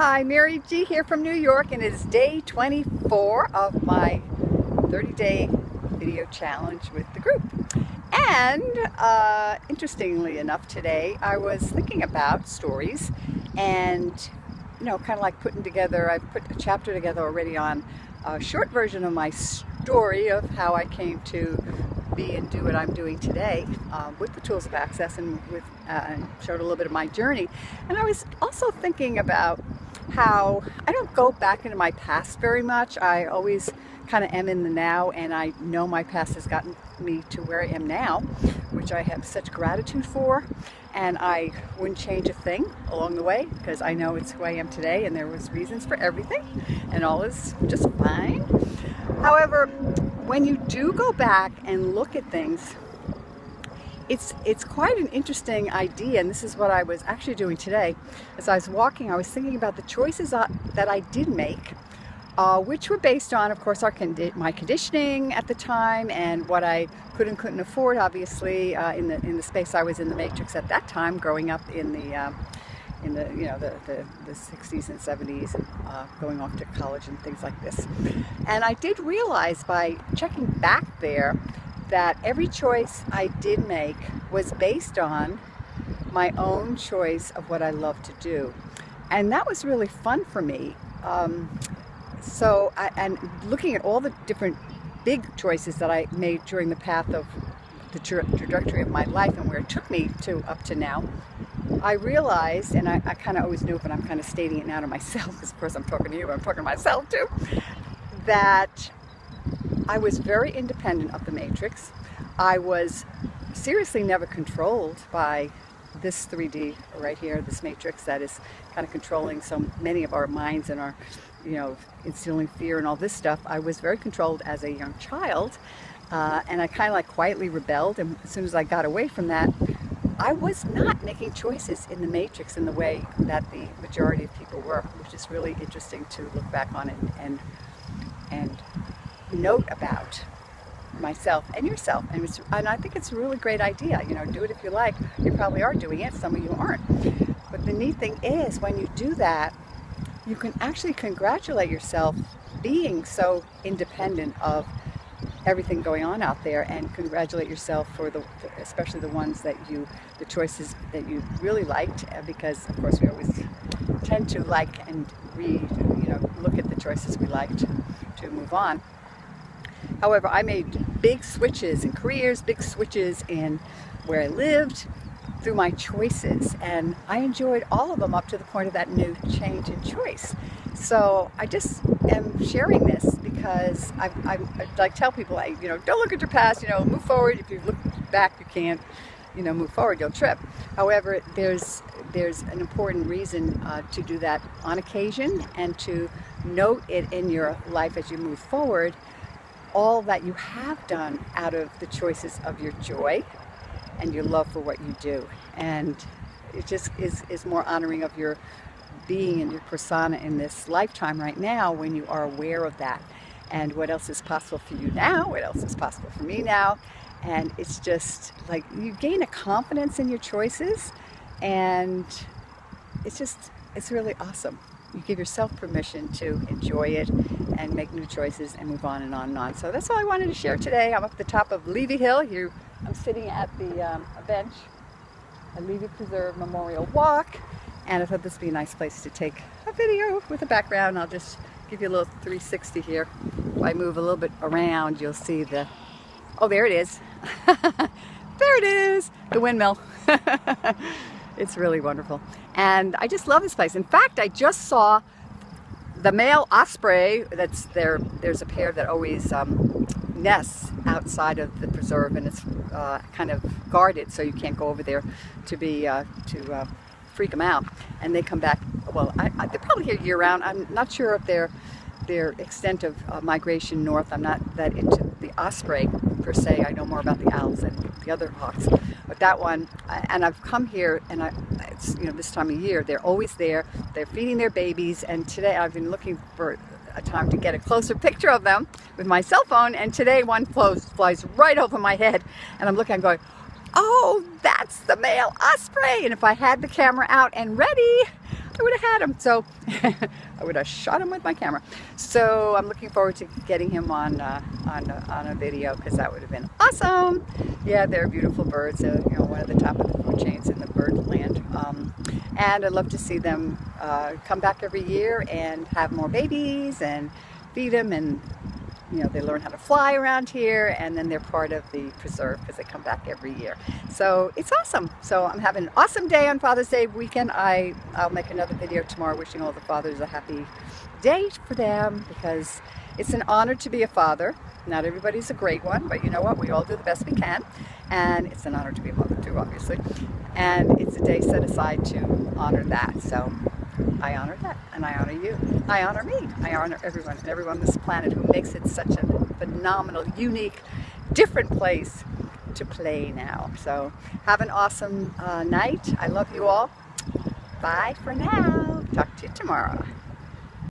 Hi, Mary G here from New York, and it is day 24 of my 30-day video challenge with the group. And interestingly enough, today I was thinking about stories and, kind of like putting together, I've put a chapter together already on a short version of my story of how I came to be and do what I'm doing today with the tools of access, and showed a little bit of my journey. And I was also thinking about how I don't go back into my past very much. I always kind of am in the now, and I know my past has gotten me to where I am now, which I have such gratitude for, and I wouldn't change a thing along the way because I know it's who I am today, and there was reasons for everything, and all is just fine. However, when you do go back and look at things, it's quite an interesting idea, and this is what I was actually doing today. As I was walking, I was thinking about the choices that I did make, which were based on, of course, my conditioning at the time and what I could and couldn't afford, obviously, in the space I was in the Matrix at that time, growing up in the 60s and 70s, going off to college and things like this. And I did realize by checking back there that every choice I did make was based on my own choice of what I love to do. And that was really fun for me. And looking at all the different big choices that I made during the path of the trajectory of my life and where it took me to up to now, I realized, and I kind of always knew, but I'm kind of stating it now to myself, because of course I'm talking to you, but I'm talking to myself too, that I was very independent of the Matrix. I was seriously never controlled by this 3D right here, this Matrix that is kind of controlling so many of our minds and our, instilling fear and all this stuff. I was very controlled as a young child, and I kind of like quietly rebelled, and as soon as I got away from that, I was not making choices in the Matrix in the way that the majority of people were, which is really interesting to look back on and note about myself and yourself. And I think it's a really great idea. Do it if you like. You probably are doing it. Some of you aren't. But the neat thing is, when you do that, you can actually congratulate yourself being so independent of everything going on out there, and congratulate yourself for especially the choices that you really liked, because of course we always tend to like and look at the choices we liked to move on. However, I made big switches in careers, big switches in where I lived through my choices, and I enjoyed all of them up to the point of that new change in choice. So I just am sharing this because I like tell people, don't look at your past, move forward. If you look back, you can't, move forward, you'll trip. However, there's an important reason to do that on occasion, and to note it in your life as you move forward, all that you have done out of the choices of your joy and your love for what you do. And it just is more honoring of your being and your persona in this lifetime right now, when you are aware of that and what else is possible for you now, what else is possible for me now. And it's just like you gain a confidence in your choices, and it's really awesome. You give yourself permission to enjoy it and make new choices and move on and on and on. So that's all I wanted to share today. I'm up at the top of Levy Hill. I'm sitting at a bench at Levy Preserve Memorial Walk, and I thought this would be a nice place to take a video with a background. I'll just give you a little 360 here. If I move a little bit around, you'll see oh, there it is. There it is, the windmill. It's really wonderful. And I just love this place. In fact, I just saw the male osprey. There's a pair that always nests outside of the preserve, and it's kind of guarded, so you can't go over there to freak them out. And they come back, well, they're probably here year-round. I'm not sure of their extent of migration north. I'm not that into the osprey per se. I know more about the owls and the other hawks, but that one, and I've come here, and it's this time of year, they're always there. They're feeding their babies, and today I've been looking for a time to get a closer picture of them with my cell phone, and today one flies right over my head, and I'm looking, I'm going, oh, that's the male osprey. And if I had the camera out and ready, I would have had him. So I would have shot him with my camera. So I'm looking forward to getting him on a video, because that would have been awesome. Yeah, they're beautiful birds. You know, one of the top of the food chains in the bird land. And I'd love to see them come back every year and have more babies and feed them, and you know, they learn how to fly around here, and then they're part of the preserve because they come back every year. So it's awesome. So I'm having an awesome day on Father's Day weekend. I'll make another video tomorrow wishing all the fathers a happy day for them, because it's an honor to be a father. Not everybody's a great one, but you know what? We all do the best we can. And it's an honor to be a mother too, obviously. And it's a day set aside to honor that. So I honor that, and I honor you. I honor me. I honor everyone and everyone on this planet who makes it such a phenomenal, unique, different place to play now. So have an awesome night. I love you all. Bye for now. Talk to you tomorrow.